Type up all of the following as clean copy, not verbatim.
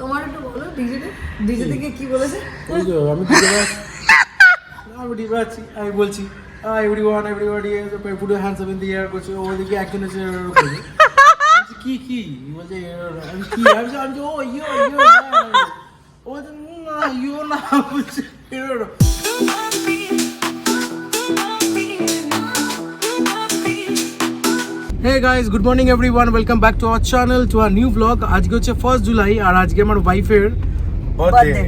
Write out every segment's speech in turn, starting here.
তোমার একটু বলো ডিজে থেকে কি বলেছে? আমি বলছি everybody put your hands up in the air করছে, ওদিকে একজন এসে কি বলছে আমি কি আমি ও ইউ ও না ইউ না বলছে Hey guys, good morning everyone. Welcome back to our channel, to our new vlog. আজকে হচ্ছে 1st জুলাই আর আজকে আমার ওয়াইফের বার্থডে।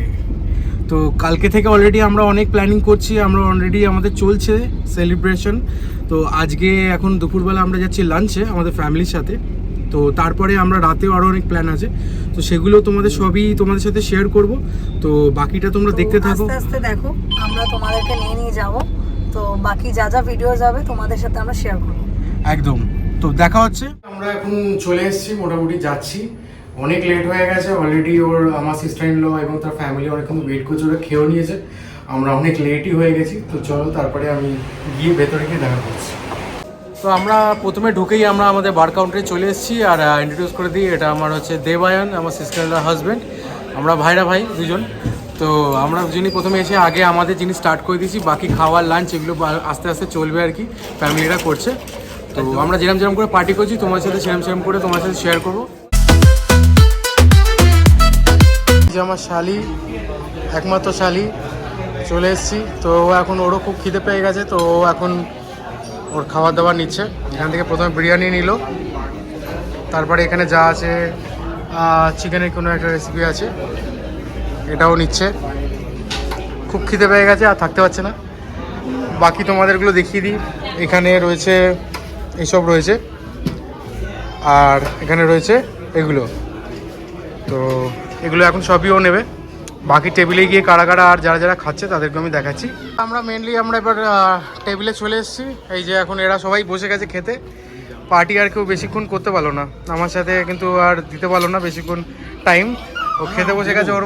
তো কালকে থেকে অলরেডি আমরা অনেক প্ল্যানিং করছি, আমরা অলরেডি আমাদের চলছে সেলিব্রেশন। তো আজকে এখন দুপুরবেলা আমরা যাচ্ছি লাঞ্চে আমাদের ফ্যামিলির সাথে। তো তারপরে আমরা রাতেও আরও অনেক প্ল্যান আছে, তো সেগুলো তোমাদের সবই তোমাদের সাথে শেয়ার করব। তো বাকিটা তোমরা দেখতে থাকো, আস্তে আস্তে দেখো, আমরা তোমাদেরকে নিয়ে যাব। তো বাকি যা যা ভিডিও যাবে তোমাদের সাথে আমরা শেয়ার করব একদম। তো দেখা হচ্ছে, আমরা এখন চলে এসেছি, মোটামুটি যাচ্ছি। অনেক লেট হয়ে গেছে অলরেডি, আমার সিস্টার ইন ল এবং তার ফ্যামিলি অনেকক্ষণ ওয়েট করছে, ওরা খেয়েও নিয়েছে, আমরা অনেক লেটই হয়ে গেছি। তো চলো তারপরে আমি গিয়ে ভেতরে গিয়ে দেখা করছি। তো আমরা প্রথমে ঢুকেই আমরা আমাদের বার কাউন্টারে চলে এসেছি, আর ইন্ট্রোডিউস করে দিই, এটা আমার হচ্ছে দেবায়ন, আমার সিস্টার ইন ল হাজব্যান্ড, আমরা ভাইরা ভাই দুজন। তো আমরা দুজনই প্রথমে এসে আগে আমাদের জিনিস স্টার্ট করে দিয়েছি, বাকি খাওয়ার লাঞ্চ এগুলো আস্তে আস্তে চলবে আর কি, ফ্যামিলিরা করছে। তো আমরা যেরকম করে পার্টি করছি তোমার সাথে সেরকম করে তোমার সাথে শেয়ার করবো। যে আমার শালি, একমাত্র শালি চলে এসেছি। তো এখন ওরও খুব খিদে পেয়ে গেছে, তো ও এখন ওর খাবার দাবার নিচ্ছে। এখান থেকে প্রথমে বিরিয়ানি নিল, তারপরে এখানে যা আছে চিকেনের কোনো একটা রেসিপি আছে, এটাও নিচ্ছে। খুব খিদে পেয়ে গেছে, আর থাকতে পারছে না। বাকি তোমাদেরগুলো দেখিয়ে দিই, এখানে রয়েছে এইসব রয়েছে, আর এখানে রয়েছে এগুলো। তো এগুলো এখন সবই ও নেবে। বাকি টেবিলে গিয়ে কারা কারা আর যারা যারা খাচ্ছে তাদেরকে আমি দেখাচ্ছি। আমরা এবার টেবিলে চলে এসেছি। এই যে এখন এরা সবাই বসে গেছে খেতে। পার্টি আর কেউ বেশিক্ষণ করতে পারলো না আমার সাথে, কিন্তু আর দিতে পারলো না বেশিক্ষণ টাইম। ও খেতে বসে গেছে, ওর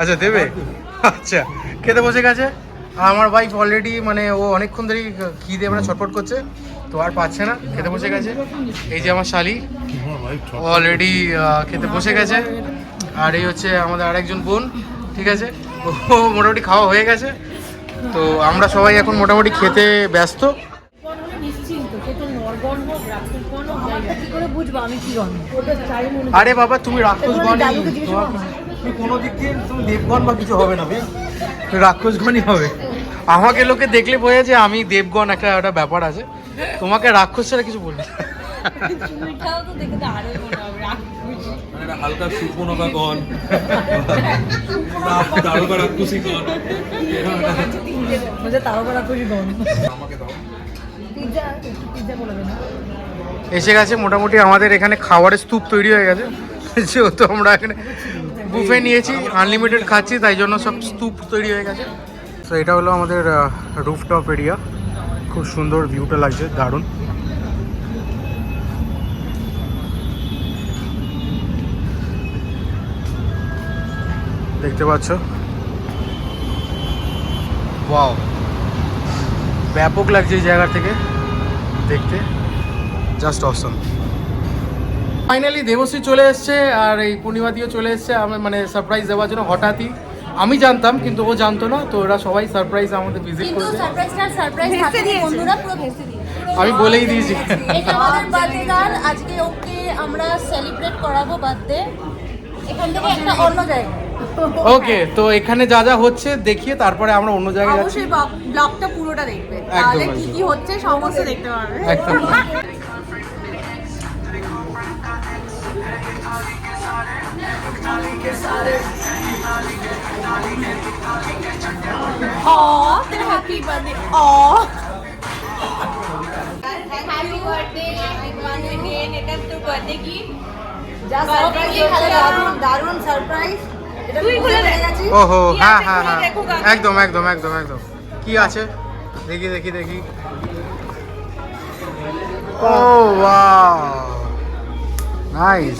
আচ্ছা দেবে, আচ্ছা খেতে বসে গেছে। আর আমার ওয়াইফ অলরেডি মানে ও অনেকক্ষণ ধরেই খিদে মানে ছটফট করছে, তো আর পাচ্ছে না, খেতে বসে গেছে। এই যে আমার শালি অলরেডি খেতে বসে গেছে, আর এই হচ্ছে আমাদের আরেকজন বোন, ঠিক আছে, ও মোটামুটি খাওয়া হয়ে গেছে। তো আমরা সবাই এখন মোটামুটি খেতে ব্যস্ত। আরে বাবা তুমি রাক্ষসগণই, কোনো দিক দিয়ে তুমি দেবগণ বা কিছু হবে না, রাক্ষসগণই হবে। আমাকে লোকে দেখলে বোঝে যে আমি দেবগণ, একটা ব্যাপার আছে। তোমাকে রাক্ষস ছাড়া কিছু বলবি হালকা সুপনকা গণ, তারকা রাক্ষসী গণ, এসে গেছে। মোটামুটি আমাদের এখানে খাবারের স্তূপ তৈরি হয়ে গেছে, যেহেতু আমরা এখানে বুফে নিয়েছি, আনলিমিটেড খাচ্ছি, তাই জন্য সব স্তূপ তৈরি হয়ে গেছে। তো এটা হলো আমাদের রুফটপ এরিয়া, খুব সুন্দর ভিউটা লাগছে, দারুণ। দেখতে পাচ্ছ, ওয়াও, ব্যাপক লাগছে এই জায়গা থেকে দেখতে, জাস্ট অসম। ফাইনালি দেবশ্রী চলে এসছে, আর এই পূর্ণিমাদিও চলে এসছে আমি মানে সারপ্রাইজ দেওয়ার জন্য। হঠাৎই আমি জানতাম কিন্তু ও জানতো না, তো ওরা সবাই সারপ্রাইজ আমাদের ভিজিট করেছে। আমি বলেই দিয়েছি এটা আমাদের বার্থডে গার্ল, আজকে ওকে আমরা সেলিব্রেট করাবো বার্থডে, এখান থেকে একটা অন্য জায়গায়। ওকে, তো এখানে যা যা হচ্ছে দেখিয়ে তারপরে আমরা অন্য জায়গায় যাচ্ছি। অবশ্যই ব্লগটা পুরোটা দেখবে, তাহলে কি কি হচ্ছে সমস্ত দেখতে পারবে। একদম। Happy birthday, happy birthday everyone. এটা তো বার্থডে কি দারুণ সারপ্রাইজ। ওহো, হ্যাঁ হ্যাঁ হ্যাঁ, একদম একদম একদম একদম। কি আছে দেখি দেখি দেখি। ও ওয়াও, নাইস।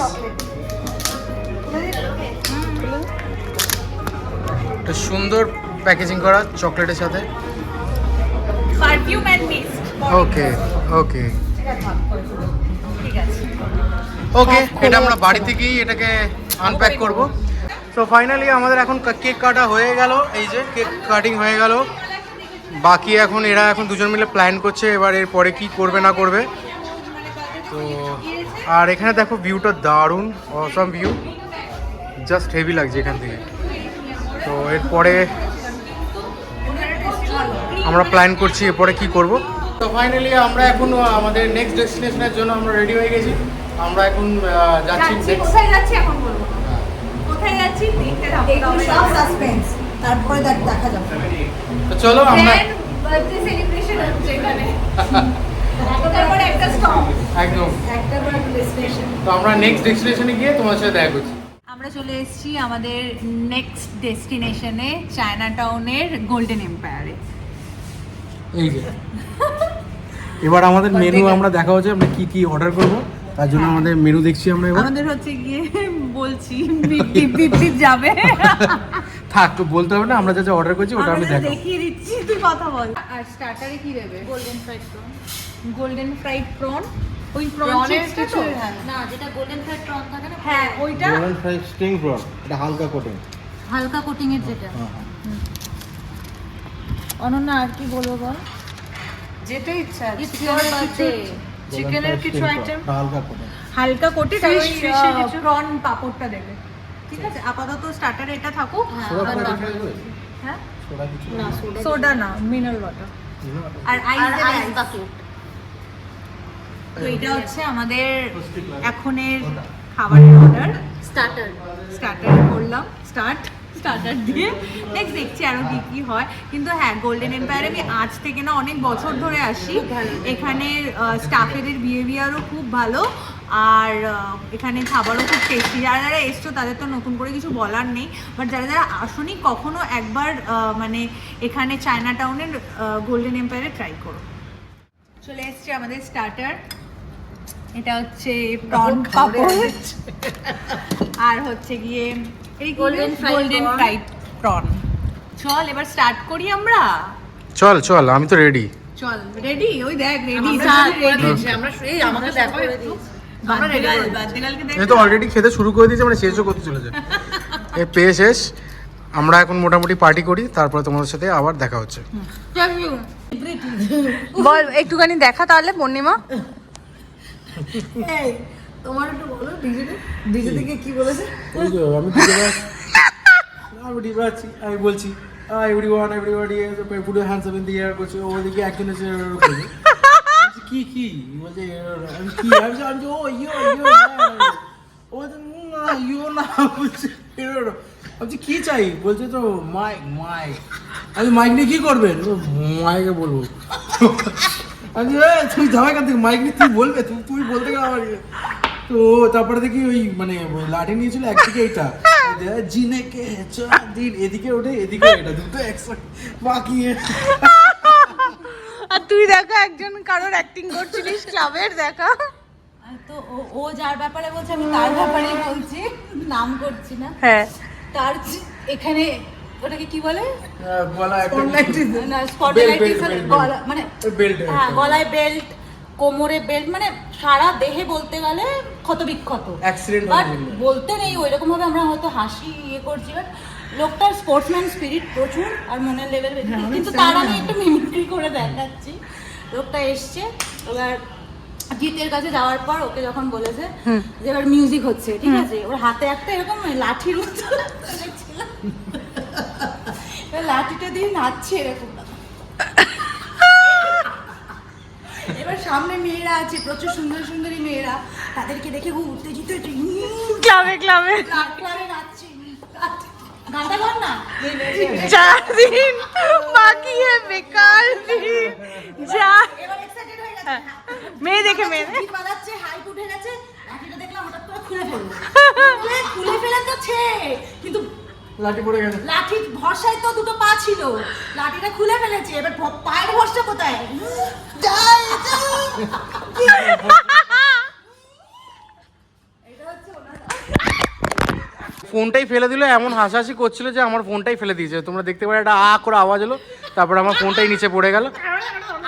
একটা সুন্দর প্যাকেজিং করা চকলেটের সাথে, পারফিউম এন্ড মিস্ট। ওকে ওকে ঠিক আছে, ওকে। এটা আমরা বাড়ি থেকেই এটাকে আনপ্যাক করব। তো ফাইনালি আমাদের এখন কেক কাটা হয়ে গেল, এই যে কেক কাটিং হয়ে গেল। বাকি এখন এরা এখন দুজন মিলে প্ল্যান করছে এবার এরপরে কি করবে না করবে। তো আর এখানে দেখো ভিউটা দারুণ, অসাম ভিউ, জাস্ট হেভি লাগছে এখান থেকে। তো এরপরে আমরা প্ল্যান করছি এরপরে কি করব। তো ফাইনালি আমরা এখন আমাদের নেক্সট ডেস্টিনেশনের জন্য আমরা রেডি হয়ে গেছি। আমরা এখন যাচ্ছি কোথায় যাচ্ছি এখন বলবো না। কোথায় যাচ্ছি দেখতে এগুলো সব সাসপেন্স, তারপরে দেখা যাবে। তো চলো আমরা বার্থডে সেলিব্রেশন হচ্ছে এখানে। তারপরে একটা স্টপ, একদম একটা বড় ডেস্টিনেশন। তো আমরা নেক্সট ডেস্টিনেশনে গিয়ে তোমার সাথে দেখা করছি। আমরা চলে এসেছি আমাদের নেক্সট ডেস্টিনেশনে, চায়না টাউনের গোল্ডেন এম্পায়ারে। এই যে এবার আমাদের মেনু আমরা দেখা হচ্ছে, আমরা কি কি অর্ডার করব তার জন্য আমাদের মেনু দেখছি আমরা এবার। আমাদের হচ্ছে গিয়ে বলছি বিপ যাবে, থাক তো বলতে হবে না, আমরা যা যা অর্ডার করছি ওটা আমি দেখাবো। দেখিয়ে দিচ্ছি, তুই কথা বল। আর স্টার্টারে কি দেবে? Golden fried prawn. Golden fried prawn, ওই প্রনের কিছু না, যেটা গোল্ডেন ফ্রাইড প্রন থাকে না, হ্যাঁ ওইটা। গোল্ডেন ফ্রাই স্টিং প্রন, এটা হালকা কোটিং, হালকা কোটিং এর যেটা। অনন্যা আর কি বলবো বল? যেটা ইচ্ছা আছে। চিকেনের কিছু আইটেম হালকা কোটিং, হালকা কোটে Fish এর কিছু। প্রন পাপড়টা দেবে, ঠিক আছে? আপাতত স্টার্টারে এটা থাকুক। হ্যাঁ, সোডা কিছু না সোডা না, মিনারেল ওয়াটার আর আইস বাকেট। তো এটা হচ্ছে আমাদের এখনের খাবারের অর্ডার। স্টার্টার করলাম, স্টার্টার দিয়ে নেক্সট দেখছি আরো কি কি হয়। কিন্তু হ্যাঁ, গোল্ডেন এম্পায়ারে আমি আজ থেকে না অনেক বছর ধরে আসি। এখানে স্টাফেদের বিহেভিয়ারও খুব ভালো, আর এখানে খাবারও খুব টেস্টি। যারা যারা এসছো তাদের তো নতুন করে কিছু বলার নেই, বাট যারা যারা আসনি কখনো একবার মানে এখানে চায়না টাউনের গোল্ডেন এম্পায়ারে ট্রাই করো। চলে এসছে আমাদের স্টার্টার, এটা হচ্ছে প্রন পাপড় আর হচ্ছে গিয়ে এই গোল্ডেন ফ্রাইড প্রন। চল এবার স্টার্ট করি আমরা। চল চল, আমি তো রেডি। চল রেডি, ওই দেখ রেডি, আমরা এই আমাকে দেখো একটু। আমরা রেডি, বাদ্যিকালকে দেখ। এই তো অলরেডি খেতে শুরু করে দিয়েছে, মানে শেষও করতে চলেছে। এই পেয়ে শেষ, আমরা এখন মোটামুটি পার্টি করি, তারপরে তোমাদের সাথে আবার দেখা হচ্ছে। বল একটুখানি দেখা তাহলে পূর্ণিমা। এই তোমার একটু বলো ডিজে থেকে কি বলেছে? আমি বলছি everybody put your hands up in the air করছে, ওদিকে একজন এসে কি কি বলছে, আমি কি আমি ও ও ইউ না বলছে, আমি কি চাই বলছে তো মাইক আমি মাইক নিয়ে কি করবেন? মাইকে বলবো। আমি তুই যাবে কান থেকে মাইক নিয়ে তুই বলবে, তুই বলতে গেলে আমার। তো তারপরে দেখি ওই মানে লাঠি নিয়েছিল একদিকে এইটা জিনে কে দিন, এদিকে ওঠে এদিকে এটা, দুটো একসাথে বাকি। আর তুই দেখা একজন কারোর অ্যাক্টিং করছিলিস ক্লাবের, দেখা। তো ও যার ব্যাপারে বলছে আমি তার ব্যাপারেই বলছি, নাম করছি না। হ্যাঁ, তার এখানে ওটাকে কি বলে, না স্পটলাইট, মানে বেল্ট, হ্যাঁ গলায় বেল্ট, কোমরে বেল্ট, মানে সারা দেহে বলতে গেলে ক্ষত বিক্ষত। অ্যাক্সিডেন্ট বাট বলতে নেই ওইরকম ভাবে আমরা হয়তো হাসি করছি, বাট লোকটার স্পোর্টসম্যান স্পিরিট প্রচুর আর মনের লেভেল বেশি। কিন্তু তার আমি একটু মিমিক্রি করে দেখাচ্ছি। লোকটা এসছে, এবার জিতের কাছে যাওয়ার পর ওকে যখন বলেছে যে এবার মিউজিক হচ্ছে, ঠিক আছে, ওর হাতে একটা এরকম লাঠির মতো ছিল, লাঠিটা দিয়ে নাচছে এরকম। এবার সামনে মেয়েরা আছে, প্রচুর সুন্দরী মেয়েরা, তাদেরকে দেখে খুব উত্তেজিত হচ্ছে, ক্লাবে নাচছে। গানটা গান না, 4 দিন বাকি বেকার দিন যা। এবার এক্সাইটেড হয়ে গেছে, মেয়ে দেখে বাজাচ্ছে, হাইট উঠে গেছে, লাঠিটা দেখলাম হঠাৎ করে খুলে ফেলেছে, কিন্তু লাঠি পড়ে গেছে, লাঠির ভরসায় তো দুটো পা ছিল, লাঠিটা খুলে ফেলেছে, এবার পায়ের ভরসা কোথায়? ফোনটাই ফেলে দিল, এমন হাসাহাসি করছিল যে আমার ফোনটাই ফেলে দিয়েছে। তোমরা দেখতে পারো একটা করে আওয়াজ হলো, তারপর আমার ফোনটাই নিচে পড়ে গেল।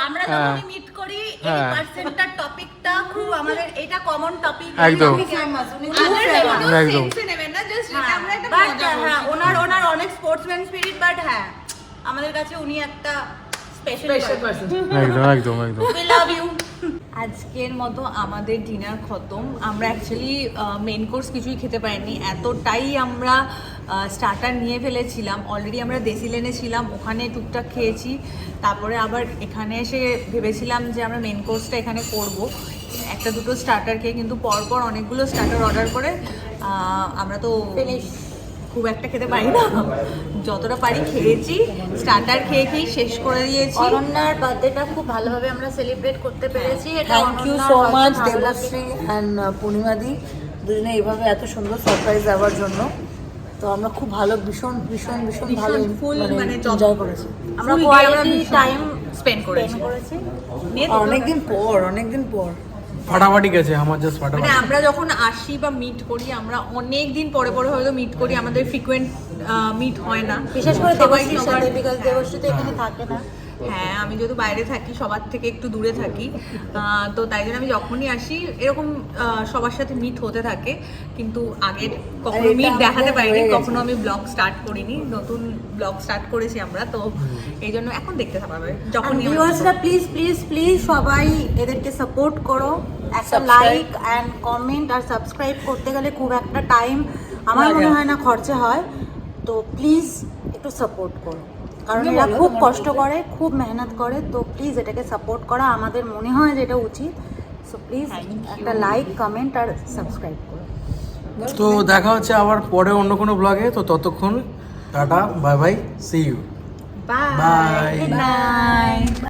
আমরা যখন মিট করি এই পার্সেন্টটার টপিকটা খুব আমাদের, এটা কমন টপিক একদম একদম নেবেন না যে এটা আমরা একটা বাট মজা হ্যাঁ করছি। ওনার অনেক স্পোর্টসম্যান স্পিরিট, বাট হ্যাঁ আমাদের কাছে উনি একটা স্পেশাল পারসন। একদম একদম একদম উই লাভ ইউ। আজকের মতো আমাদের ডিনার খতম। আমরা অ্যাকচুয়ালি মেন কোর্স কিছুই খেতে পারিনি, এতটাই আমরা স্টার্টার নিয়ে ফেলেছিলাম। অলরেডি আমরা দেশি লেনে ছিলাম, ওখানে টুকটাক খেয়েছি, তারপরে আবার এখানে এসে ভেবেছিলাম যে আমরা মেন কোর্সটা এখানে করব, একটা দুটো স্টার্টার খেয়ে, কিন্তু পরপর অনেকগুলো স্টার্টার অর্ডার করে আমরা তো খুব একটা খেতে পারি না, যতটা পারি খেয়েছি। স্টার্টার খেয়ে খেয়ে শেষ করে দিয়েছি। অনন্যার বার্থডেটা খুব ভালোভাবে আমরা সেলিব্রেট করতে পেরেছি। এটা থ্যাংক ইউ অনন্যার সো হয়তো মাচ ভালো লাগবে। দেবশ্রী অ্যান্ড পূর্ণিমাদি, দুজনে এইভাবে এত সুন্দর সারপ্রাইজ দেওয়ার জন্য। তো আমরা খুব ভালো, ভীষণ ভীষণ ভীষণ ভালো ফুল মানে এনজয় করেছি। আমরা Full day কোয়ালিটি ভীষণ টাইম স্পেন্ড করেছি। নিয়ে তো- অনেকদিন পর ফাটাফাটি গেছে আমার জাস্ট মানে ফাটাফাটি। আমরা যখন আসি বা মিট করি, আমরা অনেক দিন পরে পরে হয়তো মিট করি, আমাদের ফ্রিকোয়েন্ট মিট হয় না, বিশেষ করে সবাই দেবশ্রীর সবার- সাথে, বিকজ দেবশ্রী তো এখানে থাকে না। হ্যাঁ, আমি যেহেতু বাইরে থাকি, সবার থেকে একটু দূরে থাকি, তো তাই জন্য আমি যখনই আসি এরকম সবার সাথে মিট হতে থাকে, কিন্তু আগের কখনো এটা মিট দেখাতে আমাদের পারিনি, হয়ে গেছে। কখনো আমি ব্লগ স্টার্ট করিনি, নতুন ব্লগ স্টার্ট করেছি আমরা, তো এই জন্য এখন দেখতে পাবে যখন ভিউয়ার্সরা প্লিজ প্লিজ প্লিজ সবাই এদেরকে সাপোর্ট করো, একটা Subscribe. লাইক অ্যান্ড কমেন্ট আর সাবস্ক্রাইব করতে গেলে খুব একটা টাইম আমার মনে হয় না খরচা হয়, তো প্লিজ একটু সাপোর্ট করো, কারণ তুমি এরা বলো খুব তোমার কষ্ট করে, খুব মেহনত করে, তো প্লিজ এটাকে সাপোর্ট করা আমাদের মনে হয় যে এটা উচিত। সো প্লিজ একটা লাইক কমেন্ট আর সাবস্ক্রাইব করো। তো দেখা হচ্ছে আবার পরে অন্য কোনো ব্লগে। তো ততক্ষণ টাটা, bye bye, see you, bye, bye. Good night.